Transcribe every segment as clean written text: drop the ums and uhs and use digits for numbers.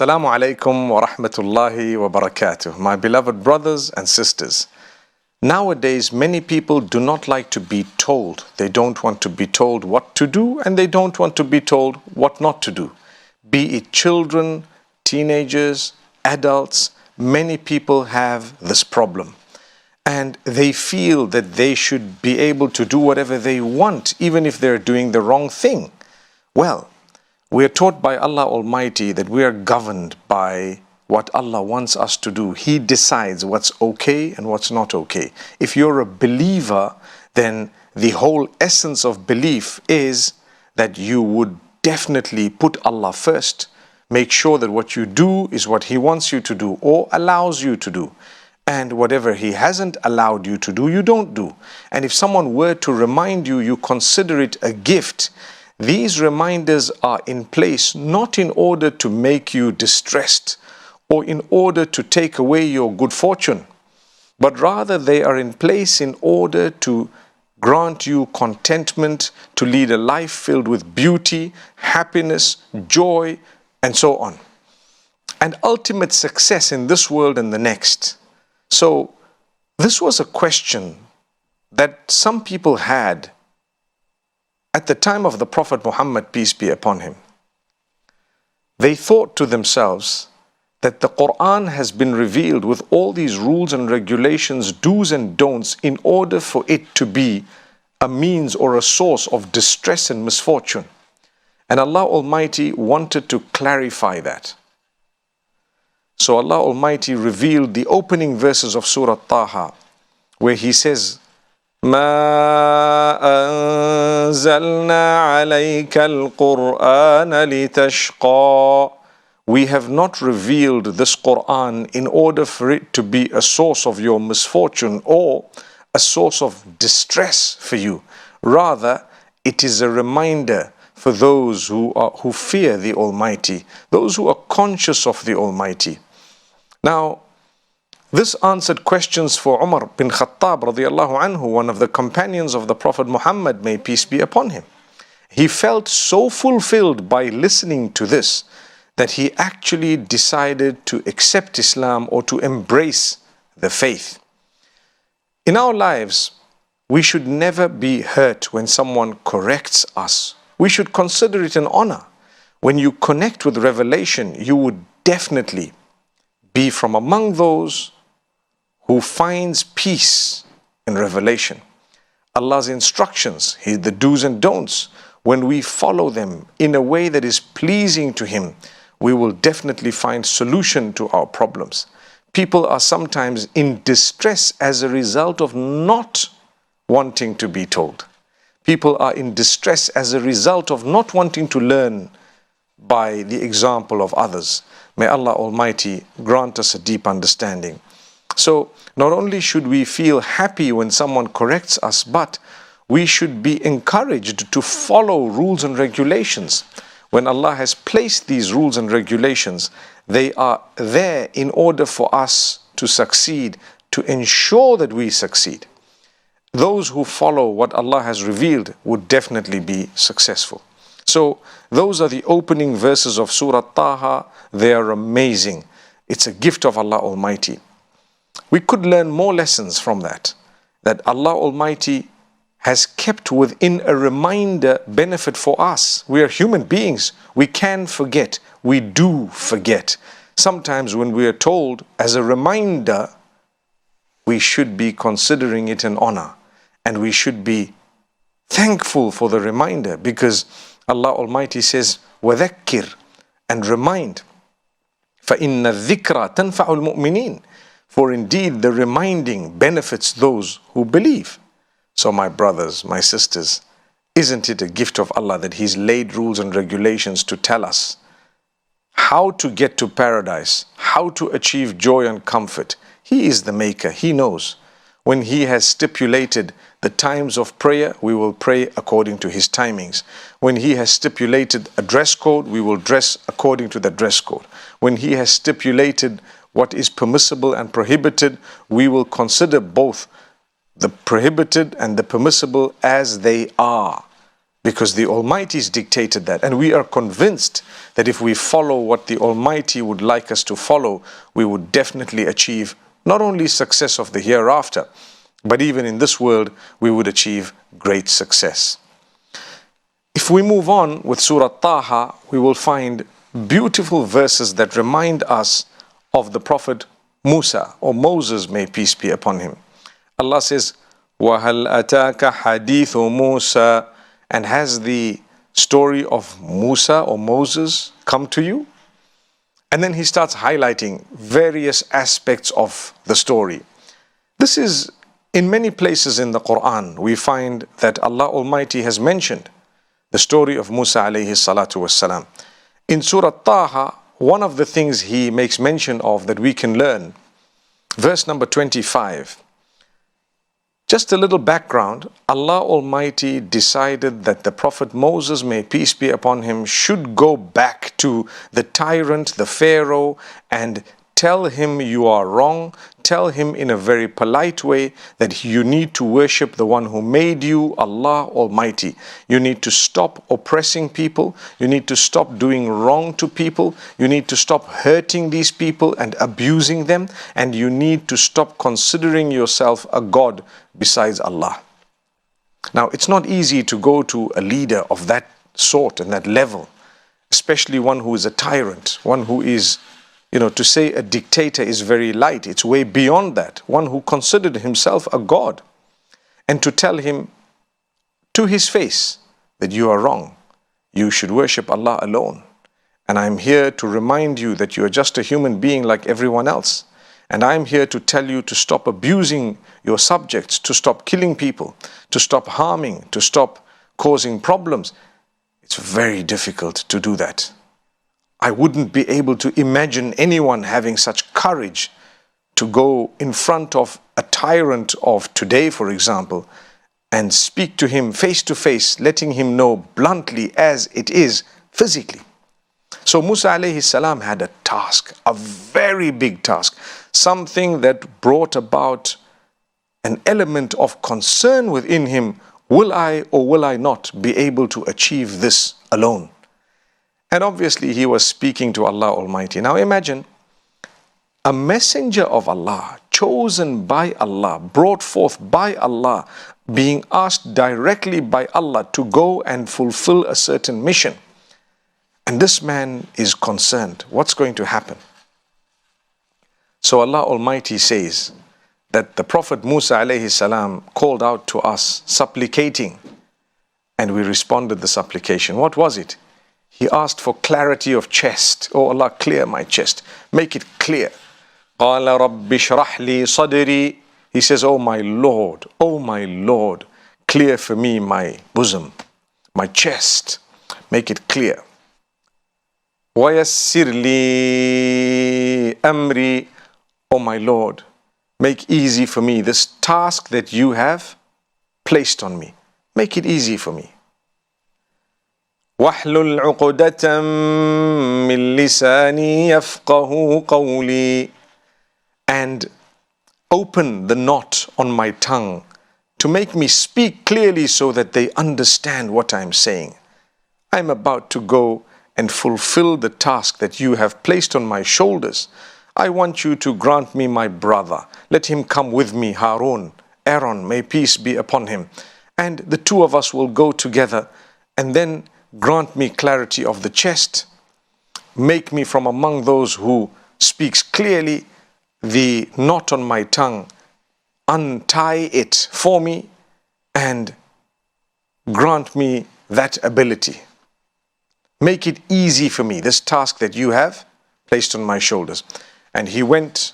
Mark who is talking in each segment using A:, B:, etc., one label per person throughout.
A: Assalamu alaikum wa rahmatullahi wa barakatuh. My beloved brothers and sisters, nowadays many people do not like to be told. They don't want to be told what to do, and they don't want to be told what not to do. Be it children, teenagers, adults, many people have this problem. And they feel that they should be able to do whatever they want, even if they're doing the wrong thing. Well, we are taught by Allah Almighty that we are governed by what Allah wants us to do. He decides what's okay and what's not okay. If you're a believer, then the whole essence of belief is that you would definitely put Allah first. Make sure that what you do is what He wants you to do or allows you to do. And whatever He hasn't allowed you to do, you don't do. And if someone were to remind you, you consider it a gift. These reminders are in place not in order to make you distressed or in order to take away your good fortune, but rather they are in place in order to grant you contentment, to lead a life filled with beauty, happiness, joy, and so on. And ultimate success in this world and the next. So this was a question that some people had at the time of the Prophet Muhammad, peace be upon him. They thought to themselves that the Quran has been revealed with all these rules and regulations, do's and don'ts, in order for it to be a means or a source of distress and misfortune. And Allah Almighty wanted to clarify that. So Allah Almighty revealed the opening verses of Surah Taha, where He says, ما أنزلنا عليك القرآن لتشقى. We have not revealed this Quran in order for it to be a source of your misfortune or a source of distress for you. Rather, it is a reminder for those who fear the Almighty, those who are conscious of the Almighty. Now, this answered questions for Umar bin Khattab radiallahu anhu, one of the companions of the Prophet Muhammad, may peace be upon him. He felt so fulfilled by listening to this that he actually decided to accept Islam or to embrace the faith. In our lives, we should never be hurt when someone corrects us. We should consider it an honor. When you connect with revelation, you would definitely be from among those who finds peace in revelation. Allah's instructions, the do's and don'ts, when we follow them in a way that is pleasing to Him, we will definitely find solution to our problems. People are sometimes in distress as a result of not wanting to be told. People are in distress as a result of not wanting to learn by the example of others. May Allah Almighty grant us a deep understanding. So, not only should we feel happy when someone corrects us, but we should be encouraged to follow rules and regulations. When Allah has placed these rules and regulations, they are there in order for us to succeed, to ensure that we succeed. Those who follow what Allah has revealed would definitely be successful. So, those are the opening verses of Surah Taha. They are amazing. It's a gift of Allah Almighty. We could learn more lessons from that Allah Almighty has kept within a reminder benefit for us. We are human beings. We can forget. We do forget. Sometimes when we are told as a reminder, we should be considering it an honor. And we should be thankful for the reminder, because Allah Almighty says, وَذَكِّرْ, and remind. فَإِنَّ الذِّكْرَ تَنْفَعُ الْمُؤْمِنِينَ. For indeed the reminding benefits those who believe. So my brothers, my sisters, isn't it a gift of Allah that He's laid rules and regulations to tell us how to get to paradise, how to achieve joy and comfort? He is the maker, He knows. When He has stipulated the times of prayer, we will pray according to His timings. When He has stipulated a dress code, we will dress according to the dress code. When He has stipulated what is permissible and prohibited, we will consider both the prohibited and the permissible as they are. because the Almighty's dictated that. And we are convinced that if we follow what the Almighty would like us to follow, we would definitely achieve not only success of the hereafter, but even in this world, we would achieve great success. If we move on with Surah Taha, we will find beautiful verses that remind us of the Prophet Musa, or Moses, may peace be upon him. Allah says, وَهَلْ أَتَاكَ حَدِيثُ مُوسَى, and has the story of Musa or Moses come to you? And then he starts highlighting various aspects of the story. This is in many places in the Quran. We find that Allah Almighty has mentioned the story of Musa alayhi salatu wassalam. In Surah Taha, one of the things he makes mention of that we can learn, verse number 25. Just a little background. Allah Almighty decided that the Prophet Moses, may peace be upon him, should go back to the tyrant, the Pharaoh, and tell him you are wrong. Tell him in a very polite way that you need to worship the one who made you, Allah Almighty. You need to stop oppressing people. You need to stop doing wrong to people. You need to stop hurting these people and abusing them. And you need to stop considering yourself a God besides Allah. Now, it's not easy to go to a leader of that sort and that level, especially one who is a tyrant, one who is, to say a dictator is very light. It's way beyond that. One who considered himself a God. And to tell him to his face that you are wrong. You should worship Allah alone. And I'm here to remind you that you are just a human being like everyone else. And I'm here to tell you to stop abusing your subjects, to stop killing people, to stop harming, to stop causing problems. It's very difficult to do that. I wouldn't be able to imagine anyone having such courage to go in front of a tyrant of today, for example, and speak to him face to face, letting him know bluntly as it is physically. So Musa alayhi salam had a task, a very big task, something that brought about an element of concern within him. Will I or will I not be able to achieve this alone? And obviously he was speaking to Allah Almighty. Now imagine a messenger of Allah, chosen by Allah, brought forth by Allah, being asked directly by Allah to go and fulfill a certain mission. And this man is concerned. What's going to happen? So Allah Almighty says that the Prophet Musa alayhi salam called out to us, supplicating, and we responded the supplication. What was it? He asked for clarity of chest. Oh Allah, clear my chest. Make it clear. قَالَ رَبِّ اشْرَحْ لِي صَدْرِي. He says, oh my Lord, clear for me my bosom, my chest. Make it clear. وَيَسِّرْ لِي أَمْرِي. Oh my Lord, make easy for me this task that you have placed on me. Make it easy for me. وَاحْلُلْ عُقْدَةً مِّن لِّسَانِي يَفْقَهُ قَوْلِي. And open the knot on my tongue to make me speak clearly so that they understand what I'm saying. I'm about to go and fulfill the task that you have placed on my shoulders. I want you to grant me my brother. Let him come with me, Harun, Aaron, may peace be upon him. And the two of us will go together, and then grant me clarity of the chest. Make me from among those who speaks clearly. The knot on my tongue, untie it for me and grant me that ability. Make it easy for me, this task that you have placed on my shoulders. And he went,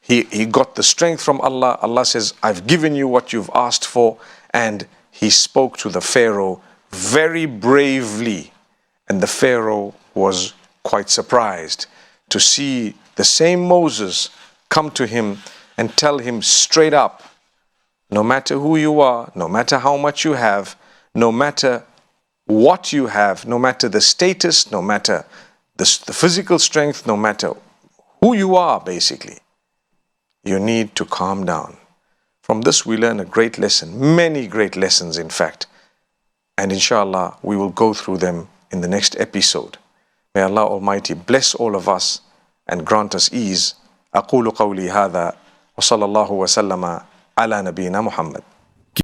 A: he got the strength from Allah. Allah says, I've given you what you've asked for. And he spoke to the Pharaoh very bravely. And the Pharaoh was quite surprised to see the same Moses come to him and tell him straight up, no matter who you are, no matter how much you have, no matter what you have, no matter the status, no matter the physical strength, no matter who you are, basically, you need to calm down. From this we learn a great lesson, many great lessons in fact. And inshallah, we will go through them in the next episode. May Allah Almighty bless all of us and grant us ease. أقول قولي هذا وصلى الله وسلم على نبينا محمد.